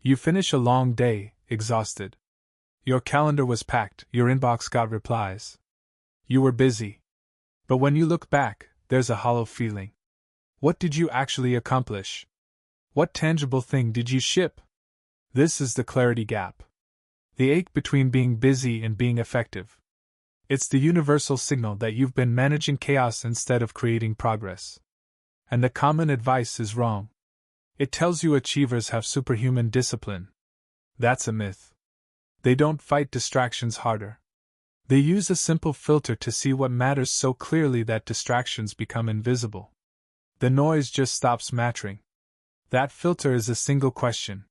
You finish a long day, exhausted. Your calendar was packed, your inbox got replies. You were busy. But when you look back, there's a hollow feeling. What did you actually accomplish? What tangible thing did you ship? This is the clarity gap. The ache between being busy and being effective. It's the universal signal that you've been managing chaos instead of creating progress. And the common advice is wrong. It tells you achievers have superhuman discipline. That's a myth. They don't fight distractions harder. They use a simple filter to see what matters so clearly that distractions become invisible. The noise just stops mattering. That filter is a single question.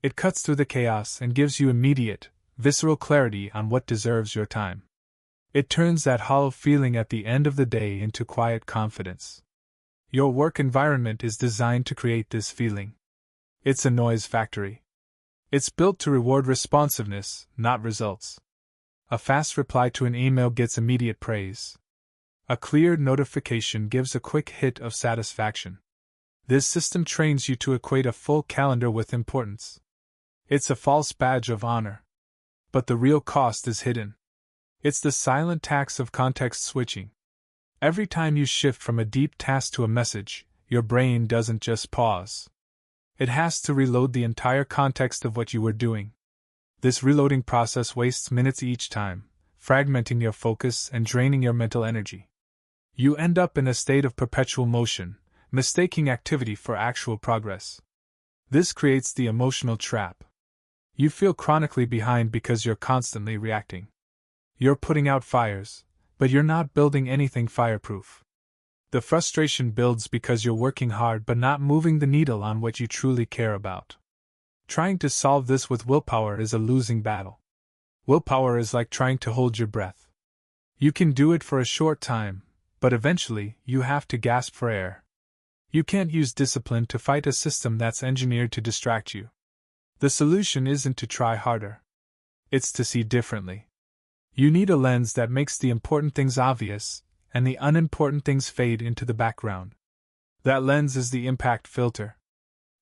It cuts through the chaos and gives you immediate, visceral clarity on what deserves your time. It turns that hollow feeling at the end of the day into quiet confidence. Your work environment is designed to create this feeling. It's a noise factory. It's built to reward responsiveness, not results. A fast reply to an email gets immediate praise. A clear notification gives a quick hit of satisfaction. This system trains you to equate a full calendar with importance. It's a false badge of honor. But the real cost is hidden. It's the silent tax of context switching. Every time you shift from a deep task to a message, your brain doesn't just pause. It has to reload the entire context of what you were doing. This reloading process wastes minutes each time, fragmenting your focus and draining your mental energy. You end up in a state of perpetual motion, mistaking activity for actual progress. This creates the emotional trap. You feel chronically behind because you're constantly reacting. You're putting out fires, but you're not building anything fireproof. The frustration builds because you're working hard but not moving the needle on what you truly care about. Trying to solve this with willpower is a losing battle. Willpower is like trying to hold your breath. You can do it for a short time, but eventually you have to gasp for air. You can't use discipline to fight a system that's engineered to distract you. The solution isn't to try harder. It's to see differently. You need a lens that makes the important things obvious, and the unimportant things fade into the background. That lens is the impact filter.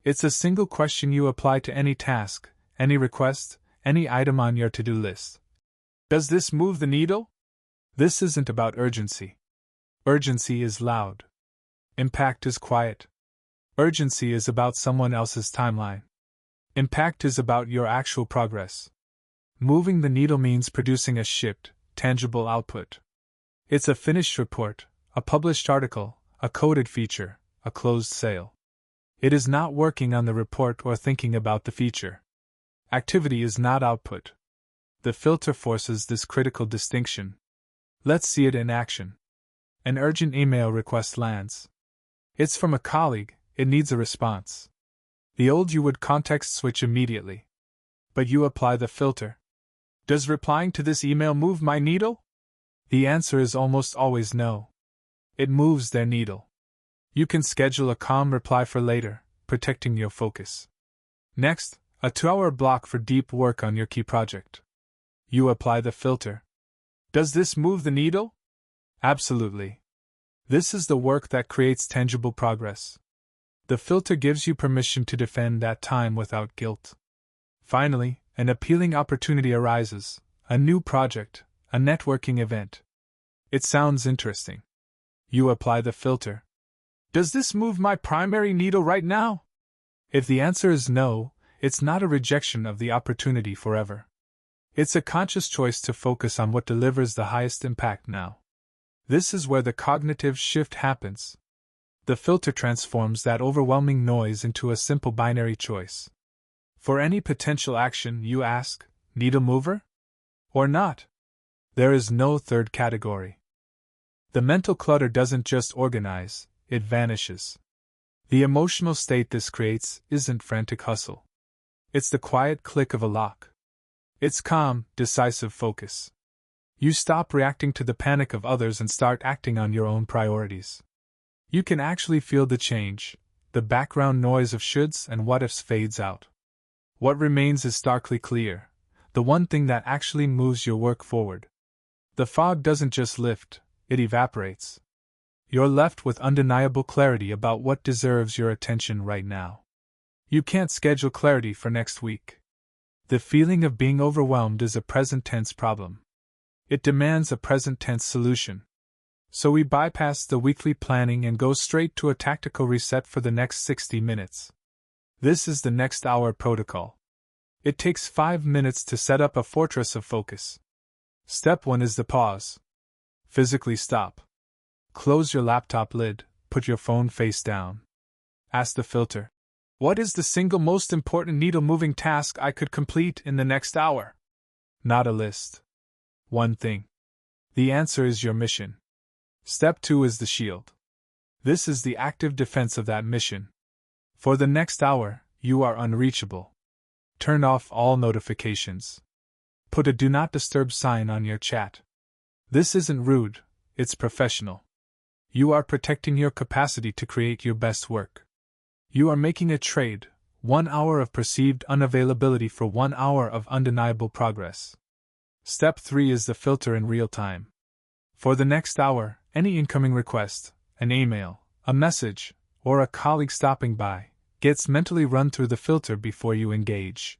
It's a single question you apply to any task, any request, any item on your to-do list. Does this move the needle? This isn't about urgency. Urgency is loud. Impact is quiet. Urgency is about someone else's timeline. Impact is about your actual progress. Moving the needle means producing a shipped, tangible output. It's a finished report, a published article, a coded feature, a closed sale. It is not working on the report or thinking about the feature. Activity is not output. The filter forces this critical distinction. Let's see it in action. An urgent email request lands. It's from a colleague, it needs a response. The old you would context switch immediately. But you apply the filter. Does replying to this email move my needle? The answer is almost always no. It moves their needle. You can schedule a calm reply for later, protecting your focus. Next, a 2-hour block for deep work on your key project. You apply the filter. Does this move the needle? Absolutely. This is the work that creates tangible progress. The filter gives you permission to defend that time without guilt. Finally, an appealing opportunity arises, a new project, a networking event. It sounds interesting. You apply the filter. Does this move my primary needle right now? If the answer is no, it's not a rejection of the opportunity forever. It's a conscious choice to focus on what delivers the highest impact now. This is where the cognitive shift happens. The filter transforms that overwhelming noise into a simple binary choice. For any potential action, you ask, needle mover? Or not? There is no third category. The mental clutter doesn't just organize, it vanishes. The emotional state this creates isn't frantic hustle. It's the quiet click of a lock. It's calm, decisive focus. You stop reacting to the panic of others and start acting on your own priorities. You can actually feel the change. The background noise of shoulds and what-ifs fades out. What remains is starkly clear, the one thing that actually moves your work forward. The fog doesn't just lift, it evaporates. You're left with undeniable clarity about what deserves your attention right now. You can't schedule clarity for next week. The feeling of being overwhelmed is a present tense problem. It demands a present tense solution. So we bypass the weekly planning and go straight to a tactical reset for the next 60 minutes. This is the next hour protocol. It takes 5 minutes to set up a fortress of focus. Step 1 is the pause. Physically stop. Close your laptop lid, put your phone face down. Ask the filter, what is the single most important needle-moving task I could complete in the next hour? Not a list. One thing. The answer is your mission. Step 2 is the shield. This is the active defense of that mission. For the next hour, you are unreachable. Turn off all notifications. Put a do not disturb sign on your chat. This isn't rude, it's professional. You are protecting your capacity to create your best work. You are making a trade, 1 hour of perceived unavailability for 1 hour of undeniable progress. Step 3 is the filter in real time. For the next hour, any incoming request, an email, a message, or a colleague stopping by, gets mentally run through the filter before you engage.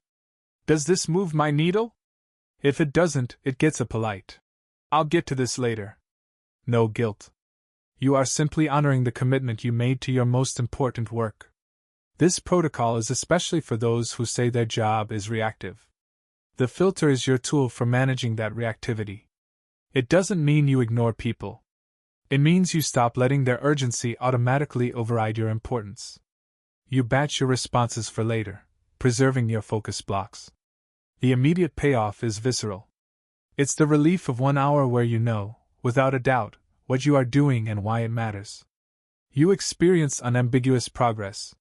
Does this move my needle? If it doesn't, it gets a polite, I'll get to this later. No guilt. You are simply honoring the commitment you made to your most important work. This protocol is especially for those who say their job is reactive. The filter is your tool for managing that reactivity. It doesn't mean you ignore people. It means you stop letting their urgency automatically override your importance. You batch your responses for later, preserving your focus blocks. The immediate payoff is visceral. It's the relief of 1 hour where you know, without a doubt, what you are doing and why it matters. You experience unambiguous progress.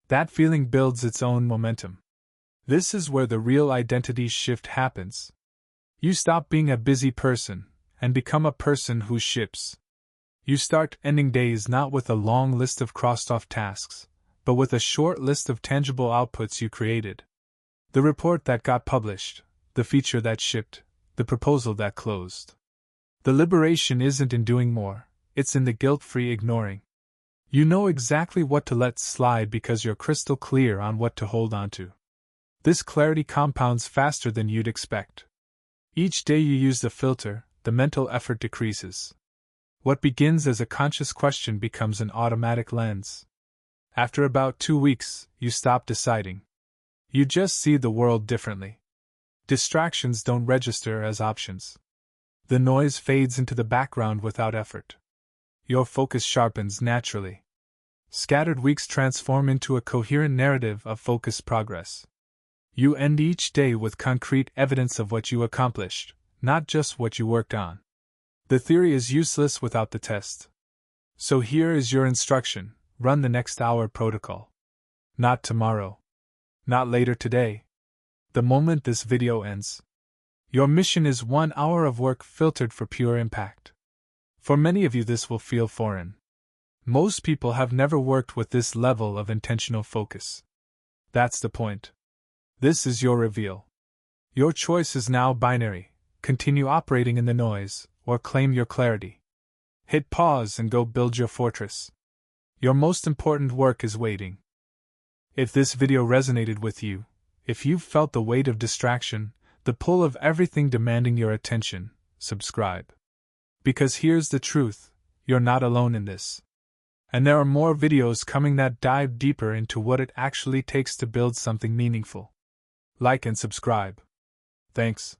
That feeling builds its own momentum. This is where the real identity shift happens. You stop being a busy person and become a person who ships. You start ending days not with a long list of crossed-off tasks, but with a short list of tangible outputs you created. The report that got published, the feature that shipped, the proposal that closed. The liberation isn't in doing more, it's in the guilt-free ignoring. You know exactly what to let slide because you're crystal clear on what to hold onto. This clarity compounds faster than you'd expect. Each day you use the filter, the mental effort decreases. What begins as a conscious question becomes an automatic lens. After about 2 weeks, you stop deciding. You just see the world differently. Distractions don't register as options. The noise fades into the background without effort. Your focus sharpens naturally. Scattered weeks transform into a coherent narrative of focused progress. You end each day with concrete evidence of what you accomplished, not just what you worked on. The theory is useless without the test. So here is your instruction: run the next hour protocol. Not tomorrow. Not later today. The moment this video ends. Your mission is 1 hour of work filtered for pure impact. For many of you, this will feel foreign. Most people have never worked with this level of intentional focus. That's the point. This is your reveal. Your choice is now binary: continue operating in the noise, or claim your clarity. Hit pause and go build your fortress. Your most important work is waiting. If this video resonated with you, if you've felt the weight of distraction, the pull of everything demanding your attention, subscribe. Because here's the truth: you're not alone in this. And there are more videos coming that dive deeper into what it actually takes to build something meaningful. Like and subscribe. Thanks.